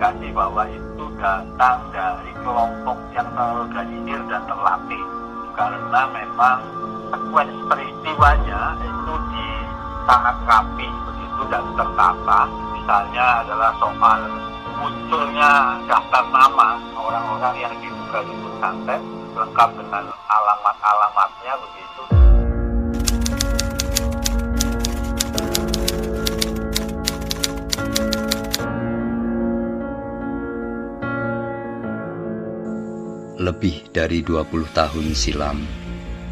terindikasi bahwa itu datang dari kelompok yang terorganisir dan terlatih, karena memang sekuens peristiwanya itu sangat rapi begitu dan tertata. Misalnya adalah soal munculnya daftar nama orang-orang yang diduga dukun santet lengkap dengan alamat-alamatnya begitu. Lebih dari 20 tahun silam,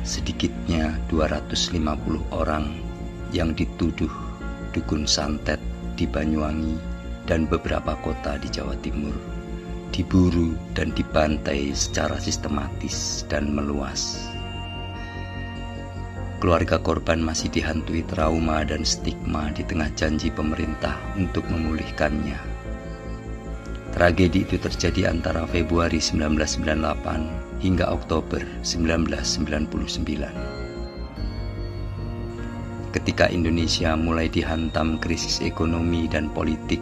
sedikitnya 250 orang yang dituduh dukun santet di Banyuwangi dan beberapa kota di Jawa Timur diburu dan dibantai secara sistematis dan meluas. Keluarga korban masih dihantui trauma dan stigma di tengah janji pemerintah untuk memulihkannya. Tragedi itu terjadi antara Februari 1998 hingga Oktober 1999. Ketika Indonesia mulai dihantam krisis ekonomi dan politik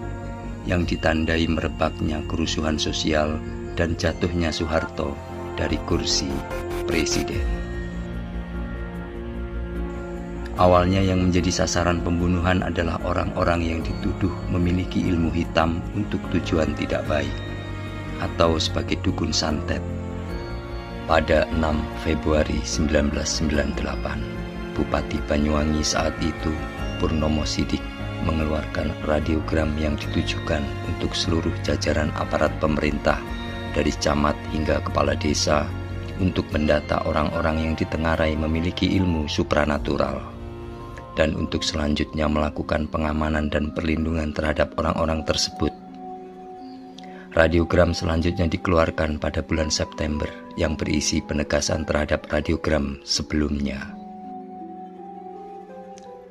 yang ditandai merebaknya kerusuhan sosial dan jatuhnya Soeharto dari kursi presiden. Awalnya yang menjadi sasaran pembunuhan adalah orang-orang yang dituduh memiliki ilmu hitam untuk tujuan tidak baik atau sebagai dukun santet. Pada 6 Februari 1998, Bupati Banyuwangi saat itu, Purnomo Sidik, mengeluarkan radiogram yang ditujukan untuk seluruh jajaran aparat pemerintah dari camat hingga kepala desa untuk mendata orang-orang yang ditengarai memiliki ilmu supranatural dan untuk selanjutnya melakukan pengamanan dan perlindungan terhadap orang-orang tersebut. Radiogram selanjutnya dikeluarkan pada bulan September yang berisi penegasan terhadap radiogram sebelumnya.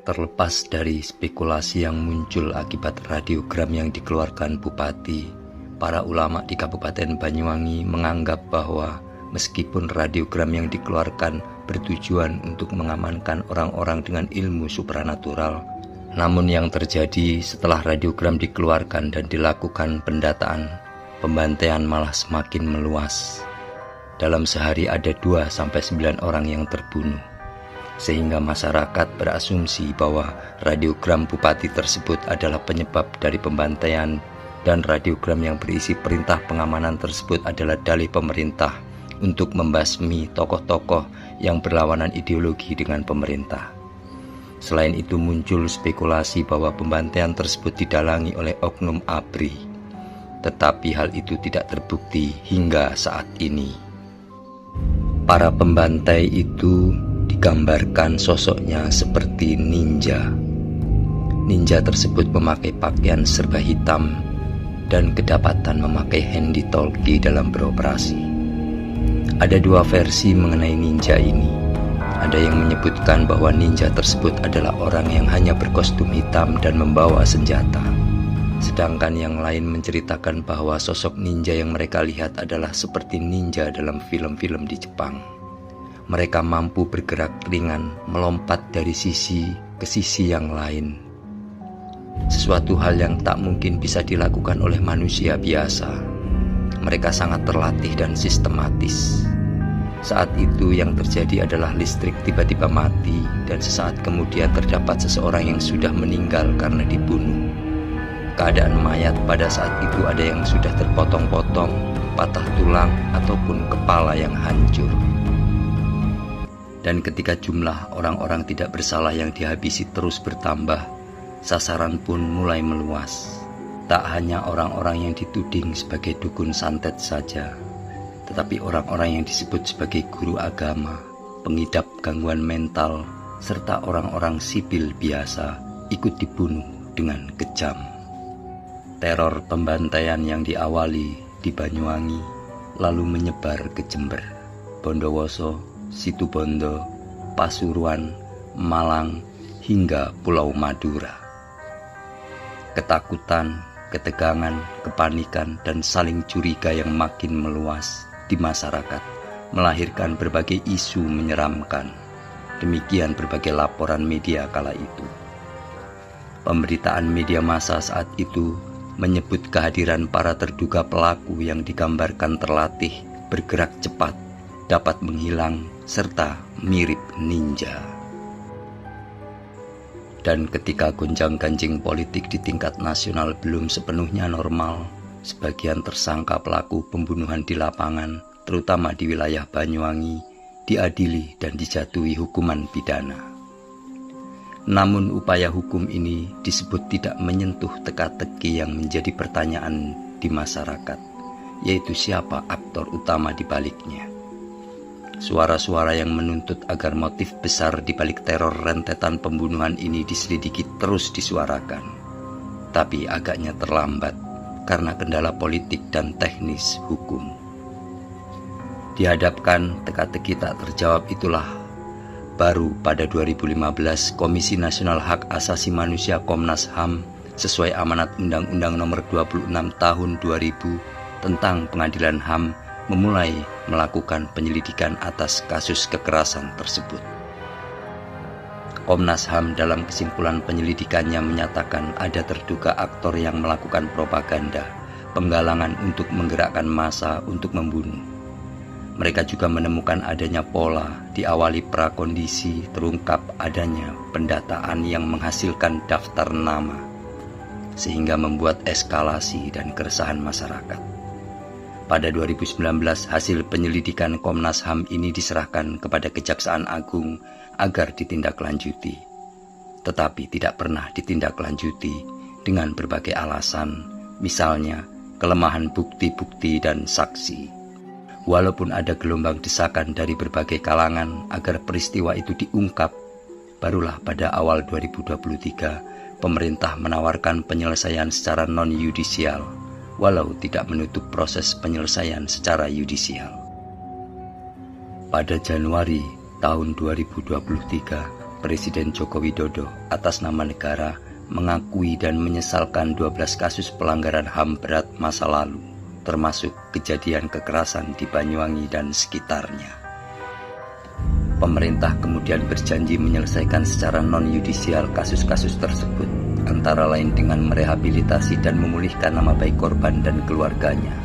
Terlepas dari spekulasi yang muncul akibat radiogram yang dikeluarkan Bupati, para ulama di Kabupaten Banyuwangi menganggap bahwa meskipun radiogram yang dikeluarkan bertujuan untuk mengamankan orang-orang dengan ilmu supranatural, namun yang terjadi setelah radiogram dikeluarkan dan dilakukan pendataan, pembantaian malah semakin meluas. Dalam sehari ada 2-9 orang yang terbunuh, sehingga masyarakat berasumsi bahwa radiogram bupati tersebut adalah penyebab dari pembantaian, dan radiogram yang berisi perintah pengamanan tersebut adalah dalih pemerintah untuk membasmi tokoh-tokoh yang berlawanan ideologi dengan pemerintah. Selain itu muncul spekulasi bahwa pembantaian tersebut didalangi oleh oknum ABRI, tetapi hal itu tidak terbukti hingga saat ini. Para pembantai itu digambarkan sosoknya seperti ninja. Ninja tersebut memakai pakaian serba hitam dan kedapatan memakai handy talkie dalam beroperasi. Ada 2 versi mengenai ninja ini. Ada yang menyebutkan bahwa ninja tersebut adalah orang yang hanya berkostum hitam dan membawa senjata. Sedangkan yang lain menceritakan bahwa sosok ninja yang mereka lihat adalah seperti ninja dalam film-film di Jepang. Mereka mampu bergerak ringan, melompat dari sisi ke sisi yang lain. Sesuatu hal yang tak mungkin bisa dilakukan oleh manusia biasa. Mereka sangat terlatih dan sistematis. Saat itu yang terjadi adalah listrik tiba-tiba mati dan sesaat kemudian terdapat seseorang yang sudah meninggal karena dibunuh. Keadaan mayat pada saat itu ada yang sudah terpotong-potong, patah tulang, ataupun kepala yang hancur. Dan ketika jumlah orang-orang tidak bersalah yang dihabisi terus bertambah, sasaran pun mulai meluas. Tak hanya orang-orang yang dituding sebagai dukun santet saja, tetapi orang-orang yang disebut sebagai guru agama, pengidap gangguan mental, serta orang-orang sipil biasa ikut dibunuh dengan kejam. Teror pembantaian yang diawali di Banyuwangi lalu menyebar ke Jember, Bondowoso, Situbondo, Pasuruan, Malang, hingga Pulau Madura. Ketakutan, ketegangan, kepanikan, dan saling curiga yang makin meluas di masyarakat melahirkan berbagai isu menyeramkan. Demikian berbagai laporan media kala itu. Pemberitaan media massa saat itu menyebut kehadiran para terduga pelaku yang digambarkan terlatih, bergerak cepat, dapat menghilang, serta mirip ninja. Dan ketika gonjang-ganjing politik di tingkat nasional belum sepenuhnya normal, sebagian tersangka pelaku pembunuhan di lapangan, terutama di wilayah Banyuwangi, diadili dan dijatuhi hukuman pidana. Namun upaya hukum ini disebut tidak menyentuh teka-teki yang menjadi pertanyaan di masyarakat, yaitu siapa aktor utama di baliknya. Suara-suara yang menuntut agar motif besar di balik teror rentetan pembunuhan ini diselidiki terus disuarakan. Tapi agaknya terlambat karena kendala politik dan teknis hukum. Dihadapkan teka-teki tak terjawab itulah baru pada 2015 Komisi Nasional Hak Asasi Manusia Komnas HAM sesuai amanat Undang-Undang Nomor 26 Tahun 2000 tentang Pengadilan HAM memulai melakukan penyelidikan atas kasus kekerasan tersebut. Komnas HAM dalam kesimpulan penyelidikannya menyatakan ada terduga aktor yang melakukan propaganda, penggalangan untuk menggerakkan massa untuk membunuh. Mereka juga menemukan adanya pola, diawali prakondisi, terungkap adanya pendataan yang menghasilkan daftar nama, sehingga membuat eskalasi dan keresahan masyarakat. Pada 2019, hasil penyelidikan Komnas HAM ini diserahkan kepada Kejaksaan Agung agar ditindaklanjuti. Tetapi tidak pernah ditindaklanjuti dengan berbagai alasan, misalnya kelemahan bukti-bukti dan saksi. Walaupun ada gelombang desakan dari berbagai kalangan agar peristiwa itu diungkap, barulah pada awal 2023 pemerintah menawarkan penyelesaian secara non-yudisial, walau tidak menutup proses penyelesaian secara yudisial. Pada Januari tahun 2023, Presiden Joko Widodo atas nama negara mengakui dan menyesalkan 12 kasus pelanggaran HAM berat masa lalu, termasuk kejadian kekerasan di Banyuwangi dan sekitarnya. Pemerintah kemudian berjanji menyelesaikan secara non-yudisial kasus-kasus tersebut, antara lain dengan merehabilitasi dan memulihkan nama baik korban dan keluarganya.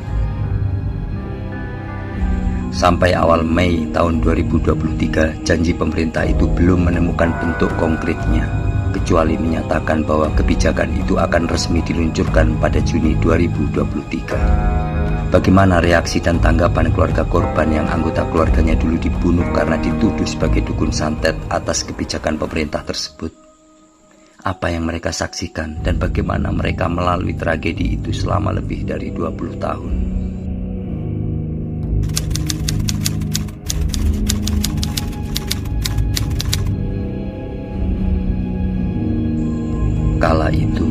Sampai awal Mei tahun 2023, janji pemerintah itu belum menemukan bentuk konkretnya, kecuali menyatakan bahwa kebijakan itu akan resmi diluncurkan pada Juni 2023. Bagaimana reaksi dan tanggapan keluarga korban yang anggota keluarganya dulu dibunuh karena dituduh sebagai dukun santet atas kebijakan pemerintah tersebut? Apa yang mereka saksikan dan bagaimana mereka melalui tragedi itu selama lebih dari 20 tahun? Kala itu,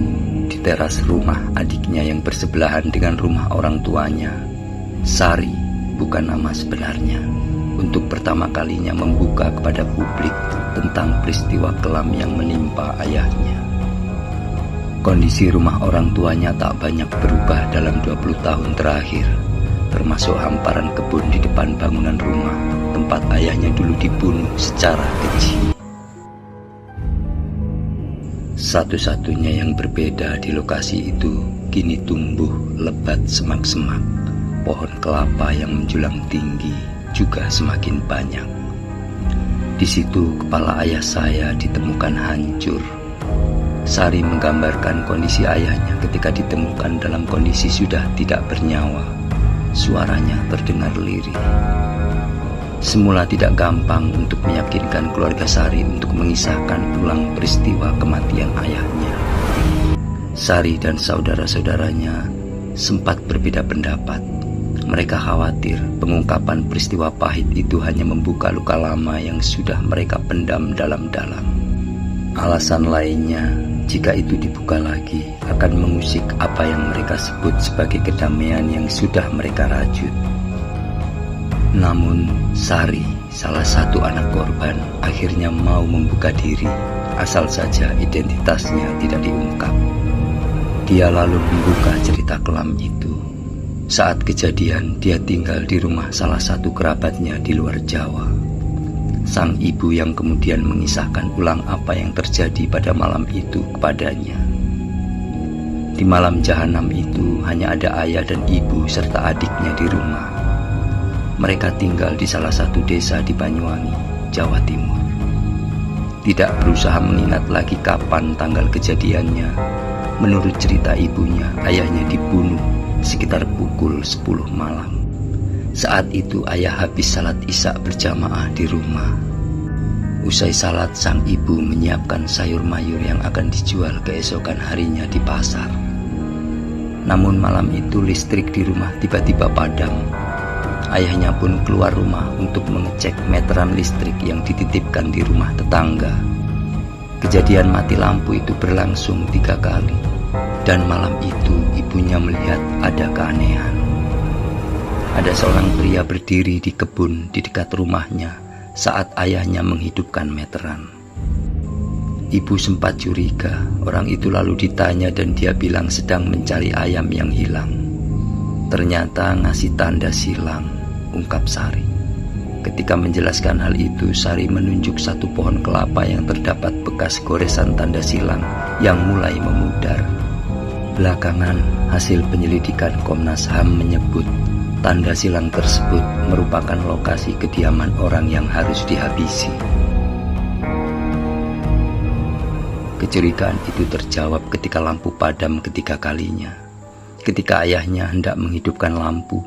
di teras rumah adiknya yang bersebelahan dengan rumah orang tuanya, Sari, bukan nama sebenarnya, untuk pertama kalinya membuka kepada publik tentang peristiwa kelam yang menimpa ayahnya. Kondisi rumah orang tuanya tak banyak berubah dalam 20 tahun terakhir, termasuk hamparan kebun di depan bangunan rumah tempat ayahnya dulu dibunuh secara keji. Satu-satunya yang berbeda di lokasi itu kini tumbuh lebat semak-semak. Pohon kelapa yang menjulang tinggi juga semakin banyak. Di situ kepala ayah saya ditemukan hancur. Sari menggambarkan kondisi ayahnya ketika ditemukan dalam kondisi sudah tidak bernyawa. Suaranya terdengar lirih. Semula tidak gampang untuk meyakinkan keluarga Sari untuk mengisahkan ulang peristiwa kematian ayahnya. Sari dan saudara-saudaranya sempat berbeda pendapat. Mereka khawatir pengungkapan peristiwa pahit itu hanya membuka luka lama yang sudah mereka pendam dalam-dalam. Alasan lainnya, jika itu dibuka lagi, akan mengusik apa yang mereka sebut sebagai kedamaian yang sudah mereka rajut. Namun, Sari, salah satu anak korban, akhirnya mau membuka diri, asal saja identitasnya tidak diungkap. Dia lalu membuka cerita kelam itu. Saat kejadian, dia tinggal di rumah salah satu kerabatnya di luar Jawa. Sang ibu yang kemudian mengisahkan ulang apa yang terjadi pada malam itu kepadanya. Di malam jahanam itu hanya ada ayah dan ibu serta adiknya di rumah. Mereka tinggal di salah satu desa di Banyuwangi, Jawa Timur. Tidak berusaha mengingat lagi kapan tanggal kejadiannya. Menurut cerita ibunya, ayahnya dibunuh sekitar pukul 10 malam. Saat itu ayah habis salat isya berjamaah di rumah. Usai salat, sang ibu menyiapkan sayur mayur yang akan dijual keesokan harinya di pasar. Namun malam itu listrik di rumah tiba-tiba padam. Ayahnya pun keluar rumah untuk mengecek meteran listrik yang dititipkan di rumah tetangga. Kejadian mati lampu itu berlangsung 3 kali. Dan malam itu ibunya melihat ada keanehan. Ada seorang pria berdiri di kebun di dekat rumahnya saat ayahnya menghidupkan meteran. Ibu sempat curiga. Orang itu lalu ditanya dan dia bilang sedang mencari ayam yang hilang. Ternyata ngasih tanda silang, ungkap Sari. Ketika menjelaskan hal itu, Sari menunjuk satu pohon kelapa yang terdapat bekas goresan tanda silang yang mulai memudar. Belakangan, hasil penyelidikan Komnas HAM menyebut tanda silang tersebut merupakan lokasi kediaman orang yang harus dihabisi. Kecurigaan itu terjawab ketika lampu padam ketiga kalinya. Ketika ayahnya hendak menghidupkan lampu,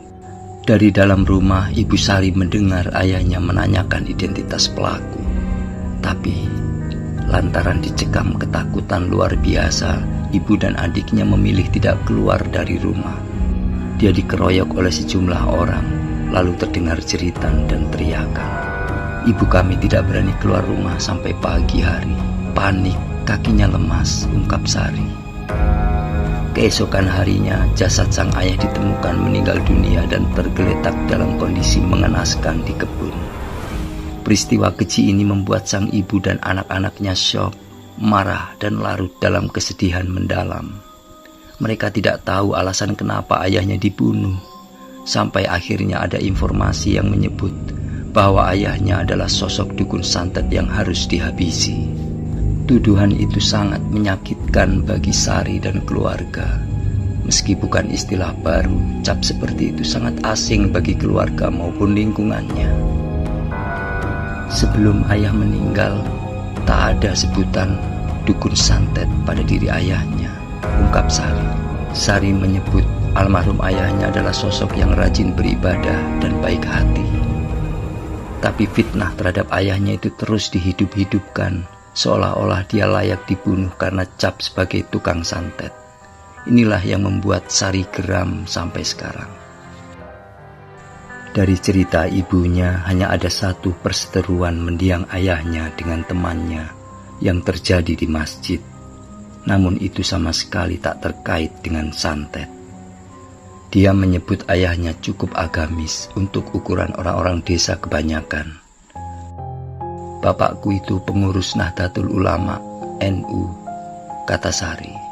dari dalam rumah Ibu Sari mendengar ayahnya menanyakan identitas pelaku. Tapi lantaran dicekam ketakutan luar biasa, ibu dan adiknya memilih tidak keluar dari rumah. Dia dikeroyok oleh sejumlah orang, lalu terdengar jeritan dan teriakan. Ibu kami tidak berani keluar rumah sampai pagi hari. Panik, kakinya lemas, ungkap Sari. Keesokan harinya, jasad sang ayah ditemukan meninggal dunia dan tergeletak dalam kondisi mengenaskan di kebun. Peristiwa keji ini membuat sang ibu dan anak-anaknya syok, marah, dan larut dalam kesedihan mendalam. Mereka tidak tahu alasan kenapa ayahnya dibunuh. Sampai akhirnya ada informasi yang menyebut bahwa ayahnya adalah sosok dukun santet yang harus dihabisi. Tuduhan itu sangat menyakitkan bagi Sari dan keluarga. Meski bukan istilah baru, cap seperti itu sangat asing bagi keluarga maupun lingkungannya. Sebelum ayah meninggal, tak ada sebutan dukun santet pada diri ayahnya, ungkap Sari. Sari menyebut almarhum ayahnya adalah sosok yang rajin beribadah dan baik hati. Tapi fitnah terhadap ayahnya itu terus dihidup-hidupkan, seolah-olah dia layak dibunuh karena cap sebagai tukang santet. Inilah yang membuat Sari geram sampai sekarang. Dari cerita ibunya, hanya ada satu perseteruan mendiang ayahnya dengan temannya yang terjadi di masjid. Namun itu sama sekali tak terkait dengan santet. Dia menyebut ayahnya cukup agamis untuk ukuran orang-orang desa kebanyakan. Bapakku itu pengurus Nahdlatul Ulama, NU, kata Sari.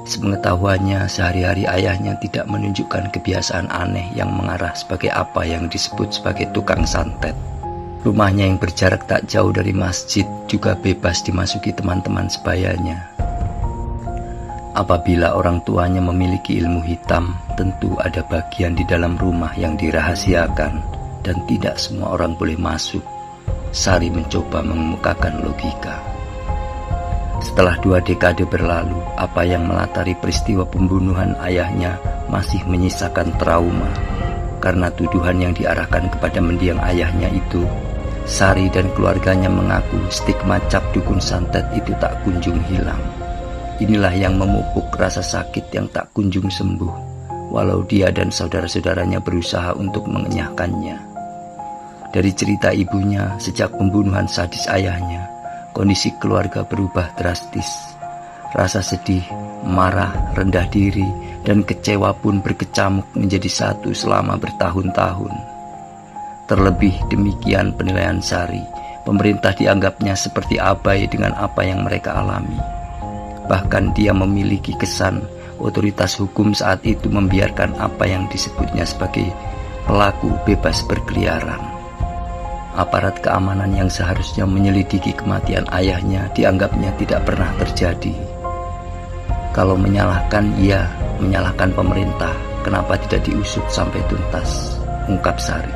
Sepengetahuannya, sehari-hari ayahnya tidak menunjukkan kebiasaan aneh yang mengarah sebagai apa yang disebut sebagai tukang santet. Rumahnya yang berjarak tak jauh dari masjid juga bebas dimasuki teman-teman sebayanya. Apabila orang tuanya memiliki ilmu hitam, tentu ada bagian di dalam rumah yang dirahasiakan dan tidak semua orang boleh masuk. Sari mencoba mengemukakan logika. Setelah 2 dekade berlalu, apa yang melatari peristiwa pembunuhan ayahnya masih menyisakan trauma. Karena tuduhan yang diarahkan kepada mendiang ayahnya itu, Sari dan keluarganya mengaku stigma cap dukun santet itu tak kunjung hilang. Inilah yang memupuk rasa sakit yang tak kunjung sembuh, walau dia dan saudara-saudaranya berusaha untuk mengenyahkannya. Dari cerita ibunya, sejak pembunuhan sadis ayahnya, kondisi keluarga berubah drastis. Rasa sedih, marah, rendah diri, dan kecewa pun berkecamuk menjadi satu selama bertahun-tahun. Terlebih demikian penilaian Sari, pemerintah dianggapnya seperti abai dengan apa yang mereka alami. Bahkan dia memiliki kesan otoritas hukum saat itu membiarkan apa yang disebutnya sebagai pelaku bebas berkeliaran. Aparat keamanan yang seharusnya menyelidiki kematian ayahnya dianggapnya tidak pernah terjadi. Kalau menyalahkan, ya menyalahkan pemerintah. Kenapa tidak diusut sampai tuntas? Ungkap Sari.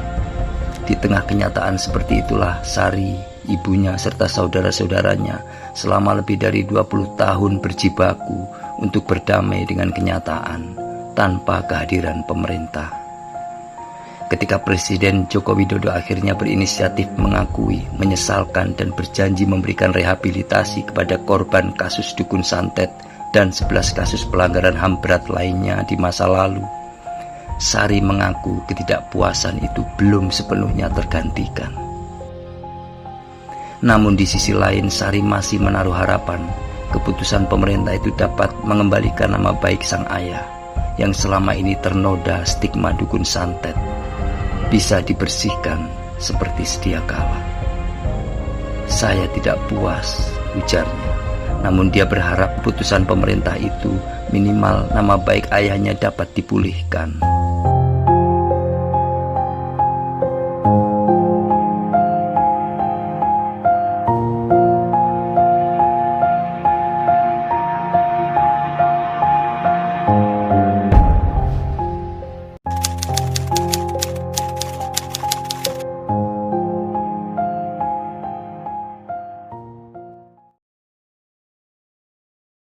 Di tengah kenyataan seperti itulah Sari, ibunya serta saudara-saudaranya selama lebih dari 20 tahun berjibaku untuk berdamai dengan kenyataan tanpa kehadiran pemerintah. Ketika Presiden Joko Widodo akhirnya berinisiatif mengakui, menyesalkan dan berjanji memberikan rehabilitasi kepada korban kasus dukun santet dan 11 kasus pelanggaran HAM berat lainnya di masa lalu, Sari mengaku ketidakpuasan itu belum sepenuhnya tergantikan. Namun di sisi lain Sari masih menaruh harapan keputusan pemerintah itu dapat mengembalikan nama baik sang ayah yang selama ini ternoda stigma dukun santet bisa dibersihkan seperti sedia kala. Saya tidak puas, ujarnya. Namun dia berharap putusan pemerintah itu minimal nama baik ayahnya dapat dipulihkan.